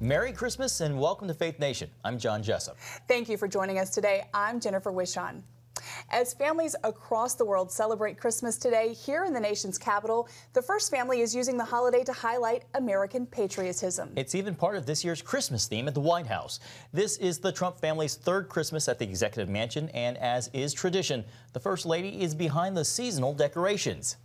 Merry Christmas and welcome to Faith Nation. I'm John Jessup. Thank you for joining us today. I'm Jennifer Wishon. As families across the world celebrate Christmas today, here in the nation's capital, the First Family is using the holiday to highlight American patriotism. It's even part of this year's Christmas theme at the White House. This is the Trump family's third Christmas at the Executive Mansion, and as is tradition, the First Lady is behind the seasonal decorations.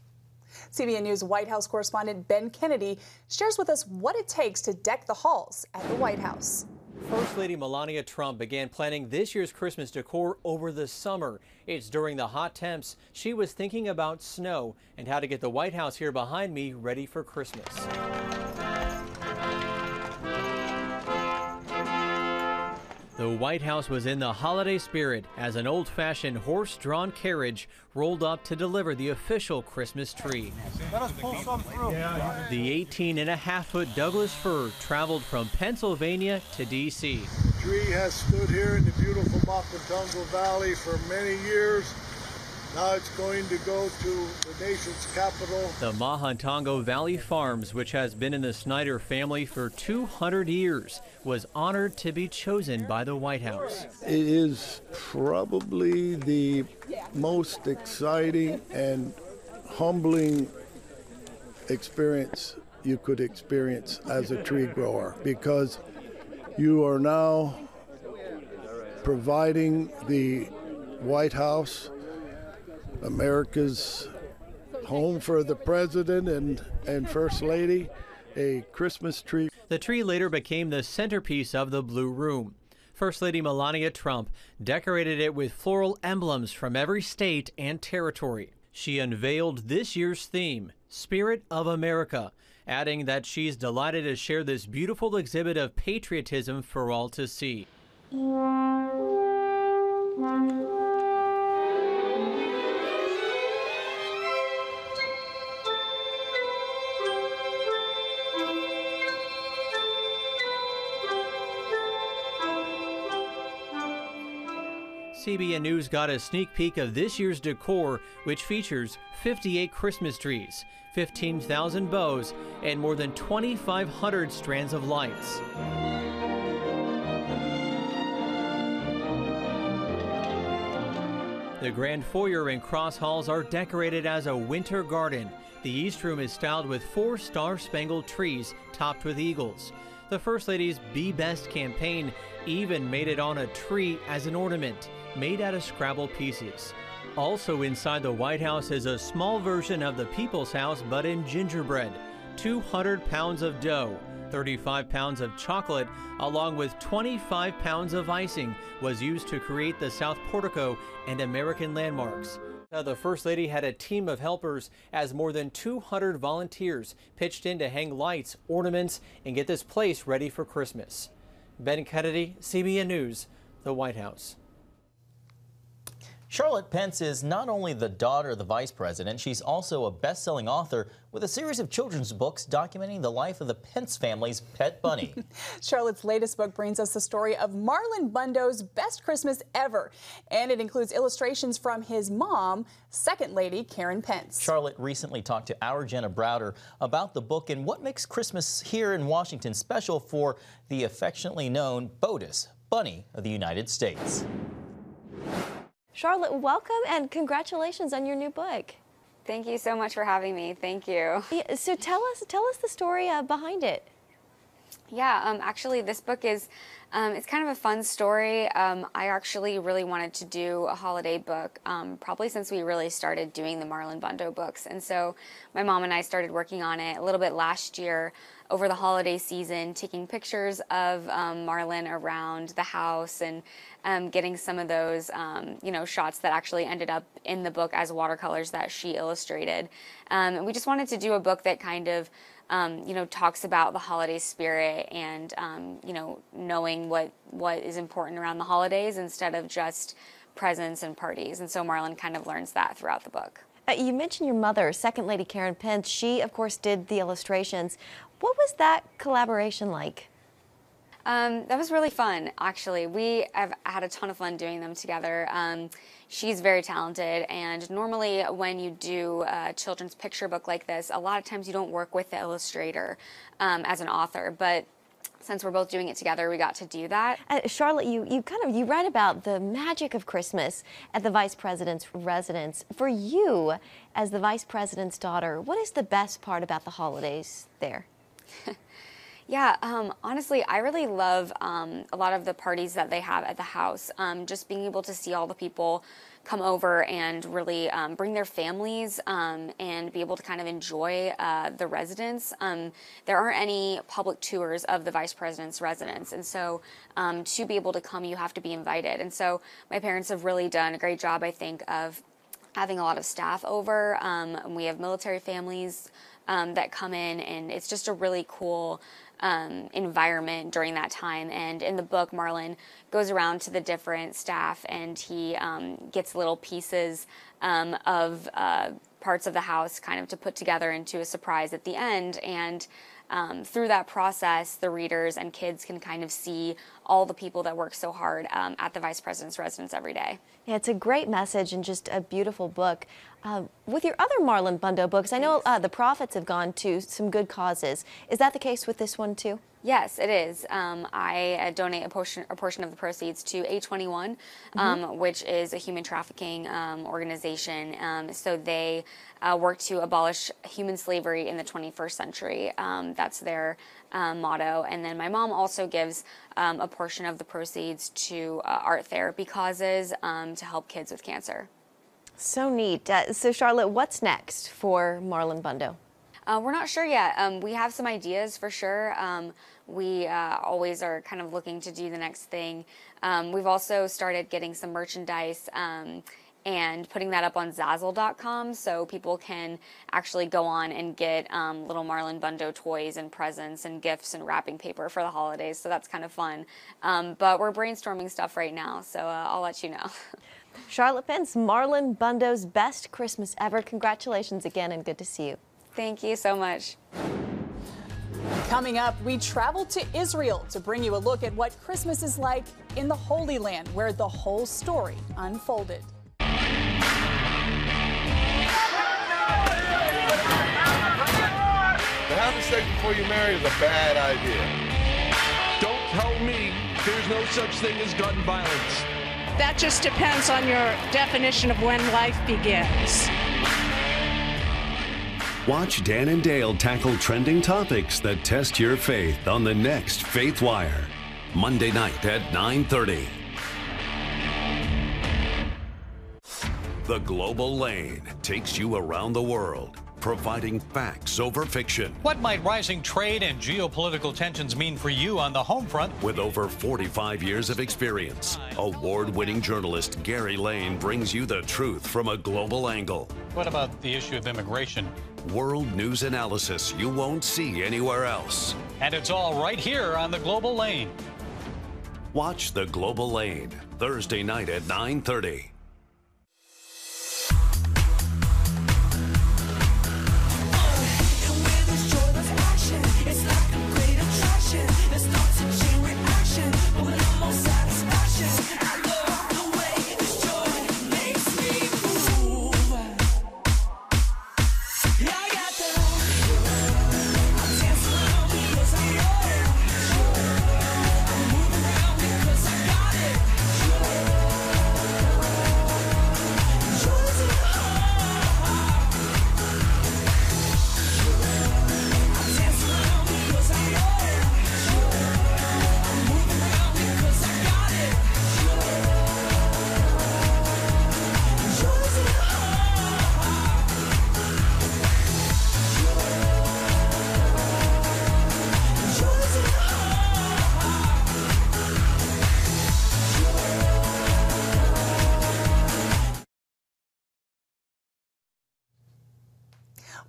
CBN News White House correspondent Ben Kennedy shares with us what it takes to deck the halls at the White House. First Lady Melania Trump began planning this year's Christmas decor over the summer. It's during the hot temps she was thinking about snow and how to get the White House here behind me ready for Christmas. The White House was in the holiday spirit as an old-fashioned horse-drawn carriage rolled up to deliver the official Christmas tree. Let us pull some through. The 18.5-foot Douglas fir traveled from Pennsylvania to D.C. The tree has stood here in the beautiful Mahatongo Valley for many years. Now it's going to go to the nation's capital. The Mahatongo Valley Farms, which has been in the Snyder family for 200 years, was honored to be chosen by the White House. It is probably the most exciting and humbling experience you could experience as a tree grower, because you are now providing the White House, America's home for the president and First Lady, a Christmas tree. The tree later became the centerpiece of the Blue Room. First Lady Melania Trump decorated it with floral emblems from every state and territory. She unveiled this year's theme, Spirit of America, adding that she's delighted to share this beautiful exhibit of patriotism for all to see. CBN News got a sneak peek of this year's decor, which features 58 Christmas trees, 15,000 bows, and more than 2,500 strands of lights. The grand foyer and cross halls are decorated as a winter garden. The East Room is styled with 4 star-spangled trees topped with eagles. The First Lady's Be Best campaign even made it on a tree as an ornament, made out of Scrabble pieces. Also inside the White House is a small version of the People's House, but in gingerbread. 200 pounds of dough, 35 pounds of chocolate, along with 25 pounds of icing was used to create the South Portico and American landmarks. The First Lady had a team of helpers as more than 200 volunteers pitched in to hang lights, ornaments, and get this place ready for Christmas. Ben Kennedy, CBN News, the White House. Charlotte Pence is not only the daughter of the vice president, she's also a best-selling author with a series of children's books documenting the life of the Pence family's pet bunny. Charlotte's latest book brings us the story of Marlon Bundo's best Christmas ever, and it includes illustrations from his mom, Second Lady Karen Pence. Charlotte recently talked to our Jenna Browder about the book and what makes Christmas here in Washington special for the affectionately known BOTUS, Bunny of the United States. Charlotte, welcome and congratulations on your new book. Thank you so much for having me. Thank you. Yeah, so tell us the story behind it. Yeah, actually this book is, it's kind of a fun story. I actually really wanted to do a holiday book, probably since we really started doing the Marlon Bundo books. And so my mom and I started working on it a little bit last year over the holiday season, taking pictures of Marlon around the house and getting some of those, shots that actually ended up in the book as watercolors that she illustrated. And we just wanted to do a book that kind of talks about the holiday spirit and, knowing what is important around the holidays instead of just presents and parties. And so Marlon kind of learns that throughout the book. You mentioned your mother, Second Lady Karen Pence. She, of course, did the illustrations. What was that collaboration like? That was really fun, actually. We have had a ton of fun doing them together. She's very talented, and normally when you do a children's picture book like this, a lot of times you don't work with the illustrator as an author, but since we're both doing it together, we got to do that. Charlotte, you write about the magic of Christmas at the Vice President's residence. For you, as the Vice President's daughter, what is the best part about the holidays there? Yeah, honestly, I really love a lot of the parties that they have at the house. Just being able to see all the people come over and really bring their families and be able to kind of enjoy the residence. There aren't any public tours of the Vice President's residence, and so to be able to come, you have to be invited. And so my parents have really done a great job, I think, of having a lot of staff over. We have military families that come in, and it's just a really cool environment during that time. And in the book, Marlon goes around to the different staff, and he gets little pieces of parts of the house kind of to put together into a surprise at the end. And through that process, the readers and kids can kind of see all the people that work so hard at the Vice President's residence every day. Yeah, it's a great message and just a beautiful book. With your other Marlon Bundo books, I know the profits have gone to some good causes. Is that the case with this one too? Yes, it is. I donate a portion of the proceeds to A21, which is a human trafficking organization. So they work to abolish human slavery in the 21st century. That's their motto. And then my mom also gives a portion of the proceeds to art therapy causes to help kids with cancer. So neat. So Charlotte, what's next for Marlon Bundo? We're not sure yet. We have some ideas for sure. We always are kind of looking to do the next thing. We've also started getting some merchandise and putting that up on Zazzle.com so people can actually go on and get little Marlon Bundo toys and presents and gifts and wrapping paper for the holidays. So that's kind of fun. But we're brainstorming stuff right now, so I'll let you know. Charlotte Pence, Marlon Bundo's Best Christmas Ever. Congratulations again, and good to see you. Thank you so much. Coming up, we travel to Israel to bring you a look at what Christmas is like in the Holy Land, where the whole story unfolded. To have sex before you marry is a bad idea. Don't tell me there's no such thing as gun violence. That just depends on your definition of when life begins. Watch Dan and Dale tackle trending topics that test your faith on the next Faith Wire, Monday night at 9:30. The Global Lane takes you around the world, providing facts over fiction. What might rising trade and geopolitical tensions mean for you on the home front? With over 45 years of experience, award-winning journalist Gary Lane brings you the truth from a global angle. What about the issue of immigration? World news analysis you won't see anywhere else. And it's all right here on the Global Lane. Watch The Global Lane, Thursday night at 9:30.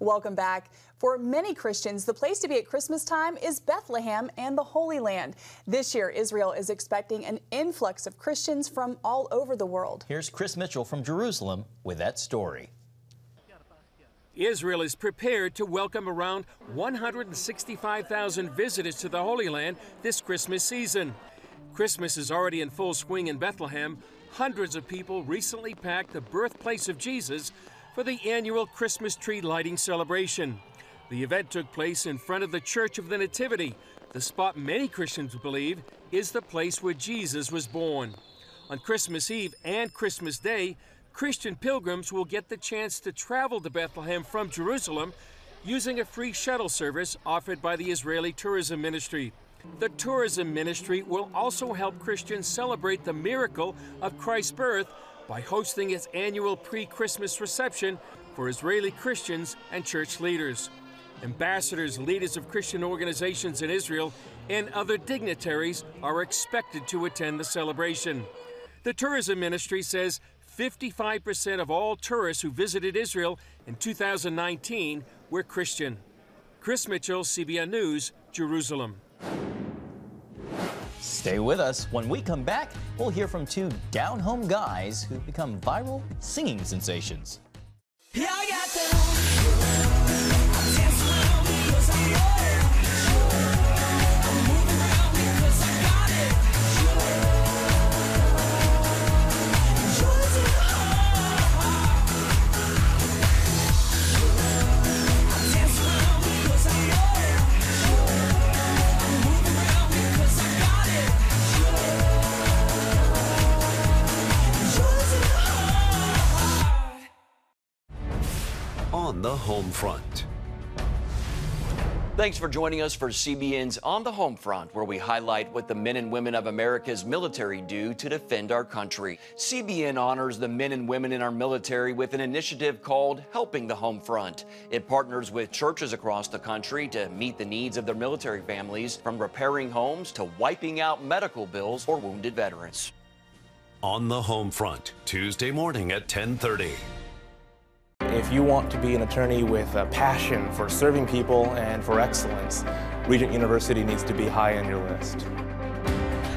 Welcome back. For many Christians, the place to be at Christmas time is Bethlehem and the Holy Land. This year, Israel is expecting an influx of Christians from all over the world. Here's Chris Mitchell from Jerusalem with that story. Israel is prepared to welcome around 165,000 visitors to the Holy Land this Christmas season. Christmas is already in full swing in Bethlehem. Hundreds of people recently packed the birthplace of Jesus for the annual Christmas tree lighting celebration. The event took place in front of the Church of the Nativity, the spot many Christians believe is the place where Jesus was born. On Christmas Eve and Christmas Day, Christian pilgrims will get the chance to travel to Bethlehem from Jerusalem using a free shuttle service offered by the Israeli Tourism Ministry. The tourism ministry will also help Christians celebrate the miracle of Christ's birth by hosting its annual pre-Christmas reception for Israeli Christians and church leaders. Ambassadors, leaders of Christian organizations in Israel, and other dignitaries are expected to attend the celebration. The tourism ministry says 55% of all tourists who visited Israel in 2019 were Christian. Chris Mitchell, CBN News, Jerusalem. Stay with us. When we come back, we'll hear from two down-home guys who've become viral singing sensations. Yeah, I got that. I'm dancing around because I'm loyal. I'm moving around because I got it. Yours in the heart. I'm dancing around because I'm loyal. I'm moving around because I got it. Yours in the heart. On the home front. Thanks for joining us for CBN's On the Home Front, where we highlight what the men and women of America's military do to defend our country. CBN honors the men and women in our military with an initiative called Helping the Home Front. It partners with churches across the country to meet the needs of their military families, from repairing homes to wiping out medical bills for wounded veterans. On the home front, Tuesday morning at 10:30. If you want to be an attorney with a passion for serving people and for excellence, Regent University needs to be high on your list.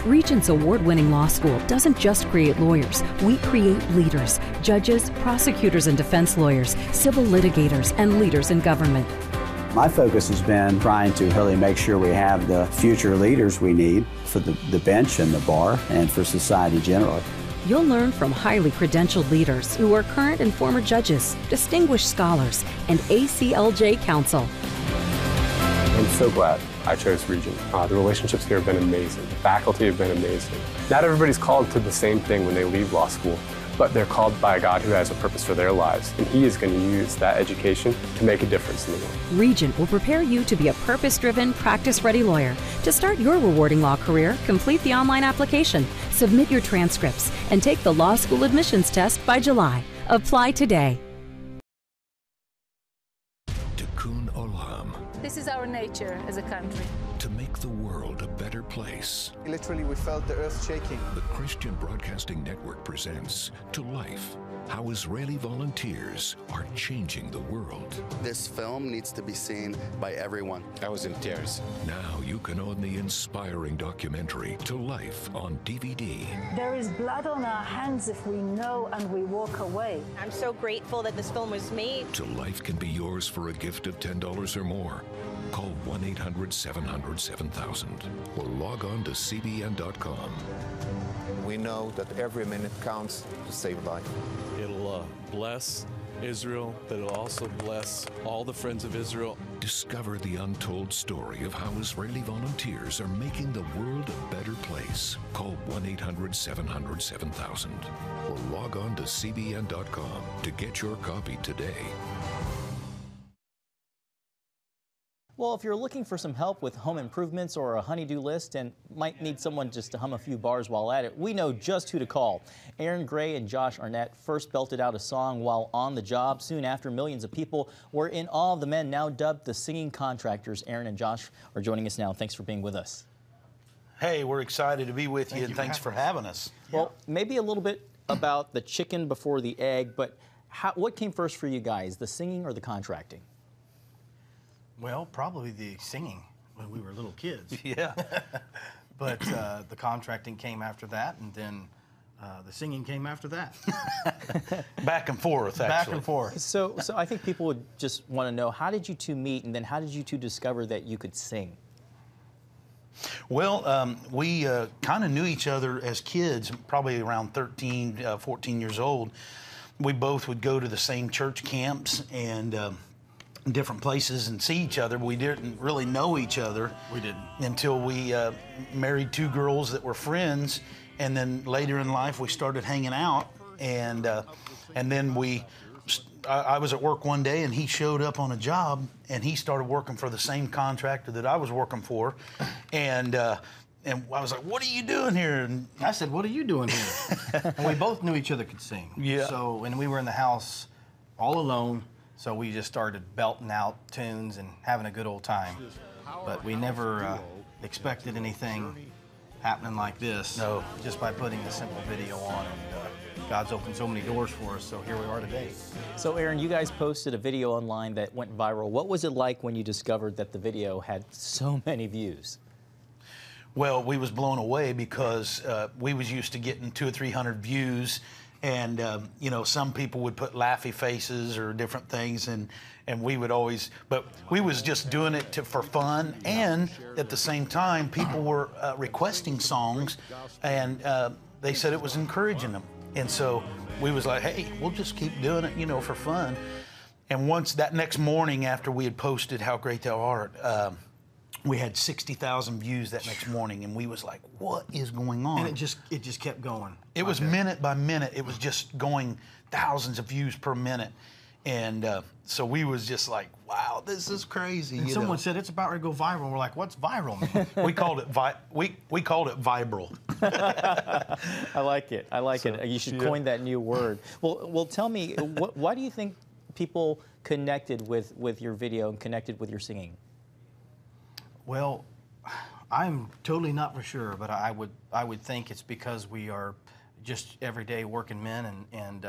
Regent's award-winning law school doesn't just create lawyers. We create leaders, judges, prosecutors and defense lawyers, civil litigators, and leaders in government. My focus has been trying to really make sure we have the future leaders we need for the bench and the bar and for society generally. You'll learn from highly credentialed leaders who are current and former judges, distinguished scholars, and ACLJ counsel. I'm so glad I chose Regent. The relationships here have been amazing. The faculty have been amazing. Not everybody's called to the same thing when they leave law school, but they're called by a God who has a purpose for their lives, and He is going to use that education to make a difference in the world. Regent will prepare you to be a purpose-driven, practice-ready lawyer. To start your rewarding law career, complete the online application, submit your transcripts, and take the law school admissions test by July. Apply today. Tikkun Olam. This is our nature as a country. To make the world a better place. Literally, we felt the earth shaking. The Christian Broadcasting Network presents To Life, how Israeli volunteers are changing the world. This film needs to be seen by everyone. I was in tears. Now you can own the inspiring documentary To Life on DVD. There is blood on our hands if we know and we walk away. I'm so grateful that this film was made. To Life can be yours for a gift of $10 or more. Call 1-800-700-7000 or log on to CBN.com. We know that every minute counts to save life. It'll bless Israel, but it'll also bless all the friends of Israel. Discover the untold story of how Israeli volunteers are making the world a better place. Call 1-800-700-7000 or log on to CBN.com to get your copy today. Well, if you're looking for some help with home improvements or a honey-do list and might need someone just to hum a few bars while at it, we know just who to call. Aaron Gray and Josh Arnett first belted out a song while on the job. Soon after, millions of people were in awe of the men now dubbed the singing contractors. Aaron and Josh are joining us now. Thanks for being with us. Hey, we're excited to be with you, and thanks for having us. Well, maybe a little bit about the chicken before the egg, but what came first for you guys, the singing or the contracting? Well, probably the singing when we were little kids. Yeah. But the contracting came after that, and then the singing came after that. Back and forth, actually. Back and forth. So I think people would just want to know, how did you two meet, and then how did you two discover that you could sing? Well, we kind of knew each other as kids, probably around 13, 14 years old. We both would go to the same church camps, and different places and see each other. We didn't really know each other. We didn't. Until we married two girls that were friends, and then later in life we started hanging out, and then I was at work one day and he showed up on a job, and he started working for the same contractor that I was working for, and I was like, "What are you doing here?" And I said, "What are you doing here?" And we both knew each other could sing. Yeah. So when we were in the house all alone, so we just started belting out tunes and having a good old time. But we never expected anything happening like this. No. Just by putting a simple video on, and God's opened so many doors for us, so here we are today. So Aaron, you guys posted a video online that went viral. What was it like when you discovered that the video had so many views? Well, we was blown away because we was used to getting 200 or 300 views, and you know, some people would put laughy faces or different things, and we would always, but we was just doing it for fun, and at the same time, people were requesting songs, and they said it was encouraging them, and so we was like, hey, we'll just keep doing it, you know, for fun. And once that next morning after we had posted How Great Thou Art, we had 60,000 views that next morning, and we was like, what is going on? And it just kept going. It was minute by minute. It was just going thousands of views per minute. And so we was just like, wow, this is crazy. And someone said it's about to go viral. We're like, what's viral mean? We called it we called it vibral. I like it. I like it. You should coin that new word. Well, tell me, why do you think people connected with your video and connected with your singing? Well, I'm totally not for sure, but I would think it's because we are just everyday working men, and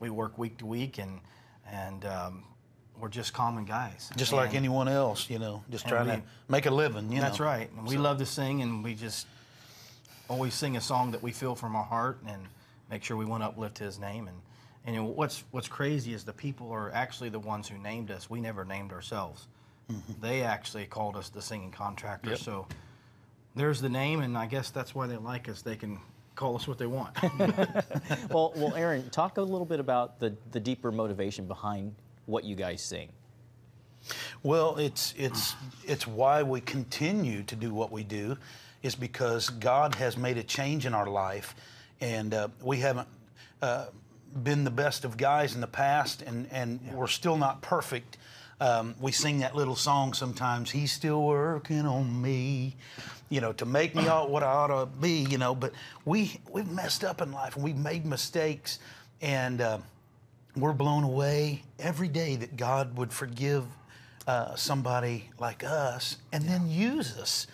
we work week to week, and we're just common guys. Just like anyone else, you know, just trying to make a living, you know. That's right. And we love to sing, and we just always sing a song that we feel from our heart and make sure we want to uplift His name. And you know, what's crazy is the people are actually the ones who named us. We never named ourselves. They actually called us the singing contractor. Yep. So there's the name, and I guess that's why they like us. They can call us what they want. Well, Aaron, talk a little bit about the deeper motivation behind what you guys sing. Well, it's why we continue to do what we do, is because God has made a change in our life, and we haven't been the best of guys in the past, and we're still not perfect. We sing that little song sometimes, He's still working on me, you know, to make me all what I ought to be, you know, but we've messed up in life, and we've made mistakes, and we're blown away every day that God would forgive somebody like us and then use us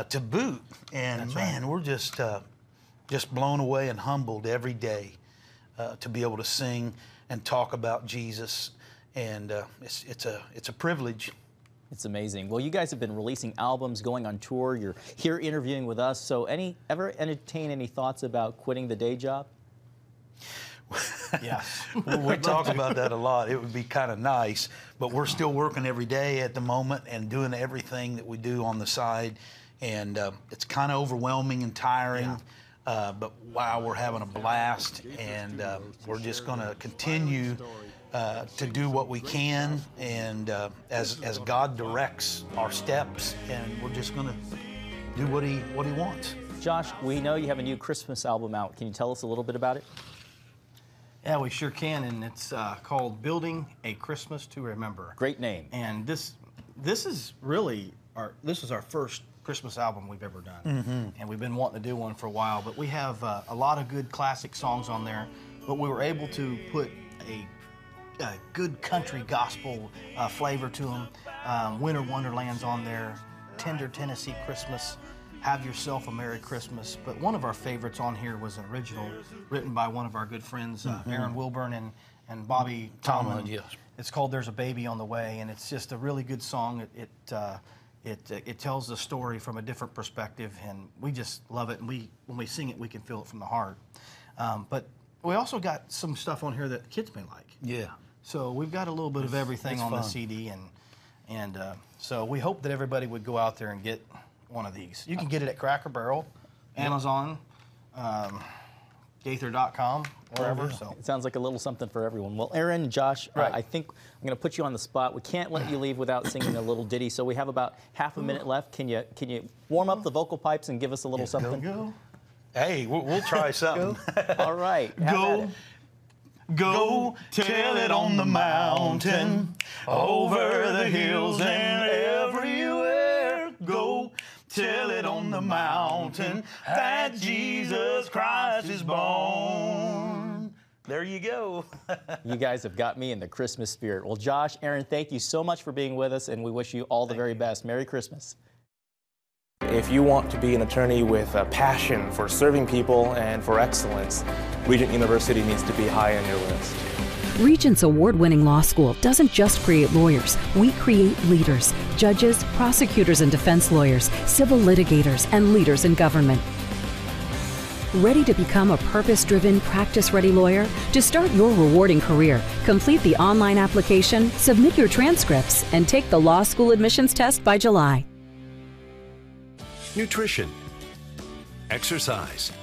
to boot. And That's man, we're just blown away and humbled every day to be able to sing and talk about Jesus. And it's a privilege. It's amazing. Well, you guys have been releasing albums, going on tour. You're here interviewing with us. So ever entertain any thoughts about quitting the day job? Yes. Well, we talk about that a lot. It would be kind of nice, but we're still working every day at the moment and doing everything that we do on the side. And it's kind of overwhelming and tiring. Yeah. But wow, we're having a blast, and we're just going to continue to do what we can, and as God directs our steps, and we're just going to do what He wants. Josh, we know you have a new Christmas album out. Can you tell us a little bit about it? Yeah, we sure can, and it's called Building a Christmas to Remember. Great name. And this is really our first Christmas album we've ever done. Mm-hmm. And we've been wanting to do one for a while, but we have a lot of good classic songs on there, but we were able to put a good country gospel flavor to them. Winter Wonderland's on there, Tender Tennessee Christmas, Have Yourself a Merry Christmas. But one of our favorites on here was an original written by one of our good friends, Aaron Wilburn and Bobby Tomlin. Yes. It's called There's a Baby on the Way, and it's just a really good song. It tells the story from a different perspective, and we just love it. And when we sing it, we can feel it from the heart. But we also got some stuff on here that kids may like. Yeah. So we've got a little bit of everything on the CD, and so we hope that everybody would go out there and get one of these. You can get it at Cracker Barrel, Amazon, Gaither.com, wherever. So It sounds like a little something for everyone. Well, Aaron, Josh, I think I'm going to put you on the spot. We can't let you leave without singing a little ditty, so we have about half a minute left. Can you warm up the vocal pipes and give us a little something? Go. Hey, we'll try something. All right. Go tell it on the mountain, over the hills and everywhere. Go tell it on the mountain that Jesus Christ is born. There you go. You guys have got me in the Christmas spirit. Well, Josh, Aaron, thank you so much for being with us, and we wish you all the very best. Merry Christmas. If you want to be an attorney with a passion for serving people and for excellence, Regent University needs to be high on your list. Regent's award-winning law school doesn't just create lawyers. We create leaders, judges, prosecutors and defense lawyers, civil litigators, and leaders in government. Ready to become a purpose-driven, practice-ready lawyer? To start your rewarding career, complete the online application, submit your transcripts, and take the law school admissions test by July. Nutrition, exercise,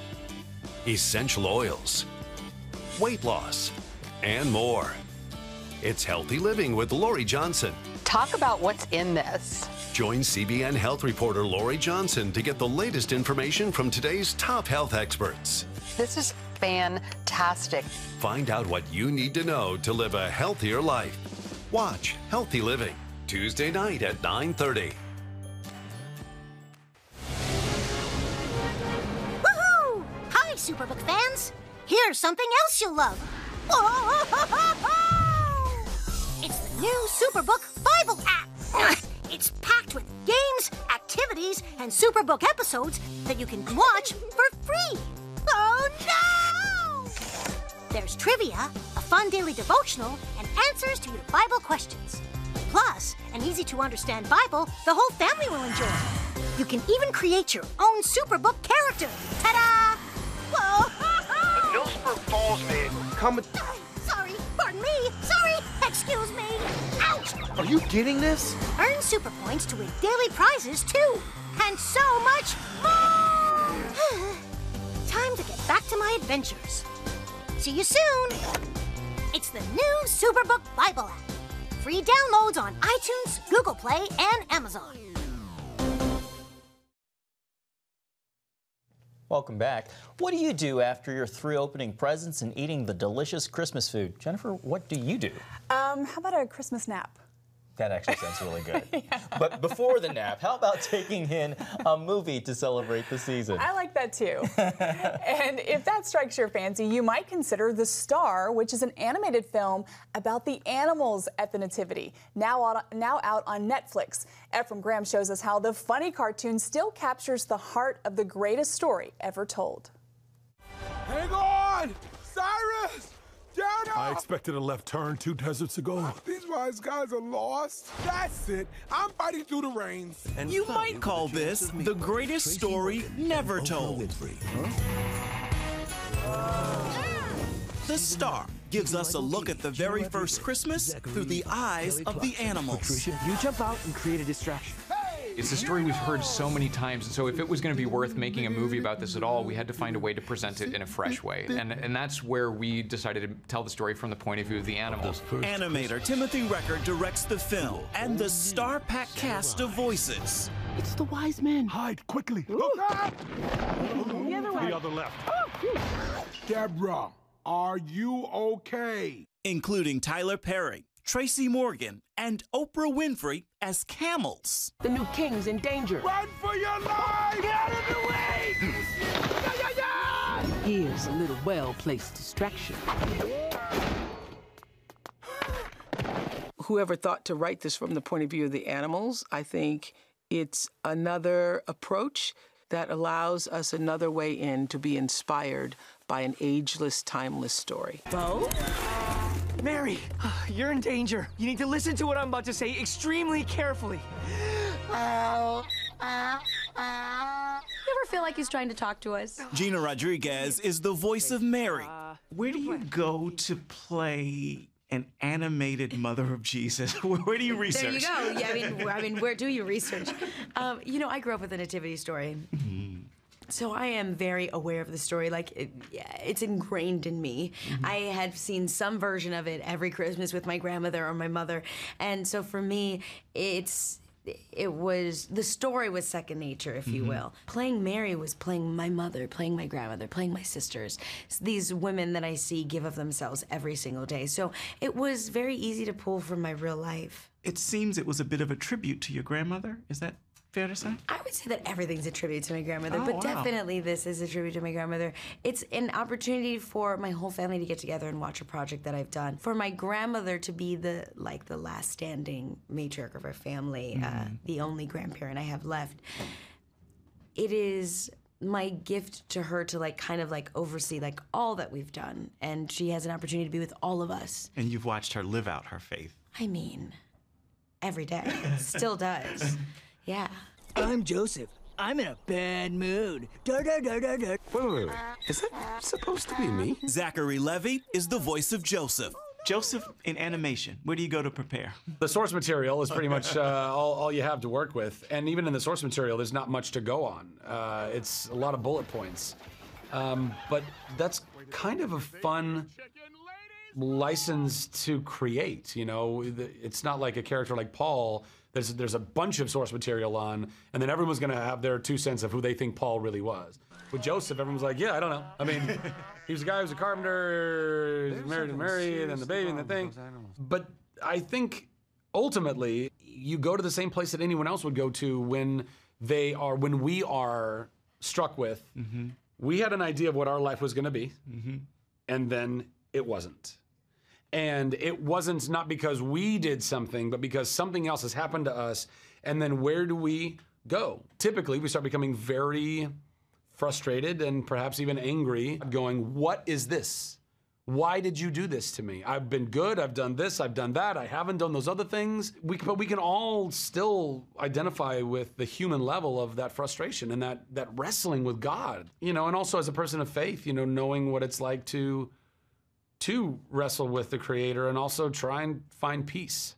essential oils, weight loss, and more. It's Healthy Living with Lori Johnson. Talk about what's in this. Join CBN health reporter Lori Johnson to get the latest information from today's top health experts. This is fantastic. Find out what you need to know to live a healthier life. Watch Healthy Living, Tuesday night at 9:30. Woohoo! Hi, Superbook fans. Here's something else you'll love. It's the new Superbook Bible app. It's packed with games, activities, and Superbook episodes that you can watch for free. Oh no! There's trivia, a fun daily devotional, and answers to your Bible questions. Plus, an easy-to-understand Bible the whole family will enjoy. You can even create your own Superbook character. Ta-da! Whoa! Millsburg Falls man. Sorry, pardon me. Sorry, excuse me. Ouch! Are you getting this? Earn super points to win daily prizes, too. And so much more! Time to get back to my adventures. See you soon. It's the new Superbook Bible app. Free downloads on iTunes, Google Play, and Amazon. Welcome back. What do you do after you're through opening presents and eating the delicious Christmas food? Jennifer, what do you do? How about a Christmas nap? That actually sounds really good. Yeah. But before the nap, how about taking in a movie to celebrate the season? I like that too. And if that strikes your fancy, you might consider The Star, which is an animated film about the animals at the Nativity, now out on Netflix. Ephraim Graham shows us how the funny cartoon still captures the heart of the greatest story ever told. Hang on! Cyrus! Down I expected a left turn 2 deserts ago. These wise guys are lost. That's it. I'm fighting through the rains. And you might call this the greatest story never told. The Star gives us a look at the very first Christmas through the eyes of the animals. You jump out and create a distraction. It's a story we've heard so many times, and so if it was going to be worth making a movie about this at all, we had to find a way to present it in a fresh way. And that's where we decided to tell the story from the point of view of the animals. Animator Timothy Record directs the film, and the star-packed cast of voices. It's the wise men. Hide quickly. The other way. The other left. Deborah, are you okay? Including Tyler Perry, Tracy Morgan, and Oprah Winfrey as camels. The new king's in danger. Run for your life! Get out of the way! Here's a little well-placed distraction. Whoever thought to write this from the point of view of the animals, I think it's another approach that allows us another way in to be inspired by an ageless, timeless story. Bo? Mary, you're in danger. You need to listen to what I'm about to say extremely carefully. You ever feel like he's trying to talk to us? Gina Rodriguez is the voice of Mary. Where do you go to play an animated Mother of Jesus? Where do you research? There you go. Yeah, I mean, where do you research? You know, I grew up with a nativity story. So I am very aware of the story. Like, it's ingrained in me. I had seen some version of it every Christmas with my grandmother or my mother. And so for me, the story was second nature, if you will. Playing Mary was playing my mother, playing my grandmother, playing my sisters. These women that I see give of themselves every single day. So it was very easy to pull from my real life. It seems it was a bit of a tribute to your grandmother. Is that fair to say? I would say that everything's a tribute to my grandmother, Oh, but wow. definitely this is a tribute to my grandmother. It's an opportunity for my whole family to get together and watch a project that I've done. For my grandmother to be the last standing matriarch of our family, the only grandparent I have left. It is my gift to her to kind of oversee all that we've done, and she has an opportunity to be with all of us. And you've watched her live out her faith. I mean, every day. Still does. Yeah. I'm Joseph. I'm in a bad mood. Wait. Is that supposed to be me? Zachary Levy is the voice of Joseph. Joseph, in animation, where do you go to prepare? The source material is pretty much all you have to work with. And even in the source material, there's not much to go on. It's a lot of bullet points. But that's kind of a fun license to create, you know? It's not like a character like Paul. There's a bunch of source material on, and then everyone's gonna have their 2 cents of who they think Paul really was. With Joseph, everyone's like, yeah, I don't know. I mean, he was a guy who was a carpenter, he's married to Mary, and then the baby and the thing. But I think ultimately, you go to the same place that anyone else would go to when we are struck with, we had an idea of what our life was gonna be, and then it wasn't. And it wasn't not because we did something, but because something else has happened to us. And then where do we go? Typically, we start becoming very frustrated and perhaps even angry, going, what is this? Why did you do this to me? I've been good, I've done this, I've done that, I haven't done those other things. But we can all still identify with the human level of that frustration and that wrestling with God. You know, and also as a person of faith, you know, knowing what it's like to wrestle with the Creator and also try and find peace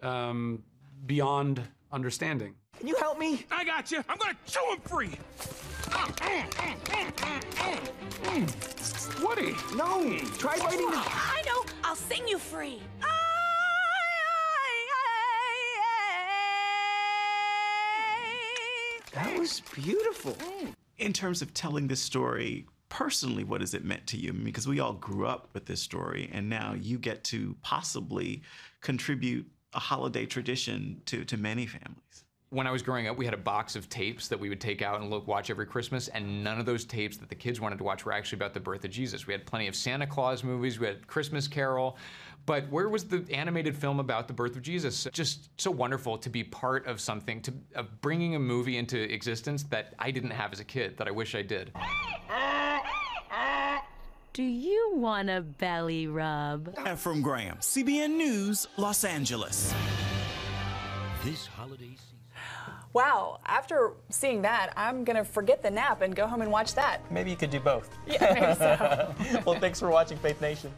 beyond understanding. Can you help me? I got you. I'm gonna chew him free. Woody, no. Try biting the... I know. I'll sing you free. That was beautiful. In terms of telling this story, personally, what has it meant to you? I mean, because we all grew up with this story, and now you get to possibly contribute a holiday tradition to many families. When I was growing up, we had a box of tapes that we would take out and watch every Christmas, and none of those tapes that the kids wanted to watch were actually about the birth of Jesus. We had plenty of Santa Claus movies, we had Christmas Carol, but where was the animated film about the birth of Jesus? Just so wonderful to be part of something, of bringing a movie into existence that I didn't have as a kid, that I wish I did. Do you want a belly rub? Ephraim Graham, CBN News, Los Angeles. This holiday season. Wow, after seeing that, I'm gonna forget the nap and go home and watch that. Maybe you could do both. Yeah, maybe so. Well, thanks for watching Faith Nation.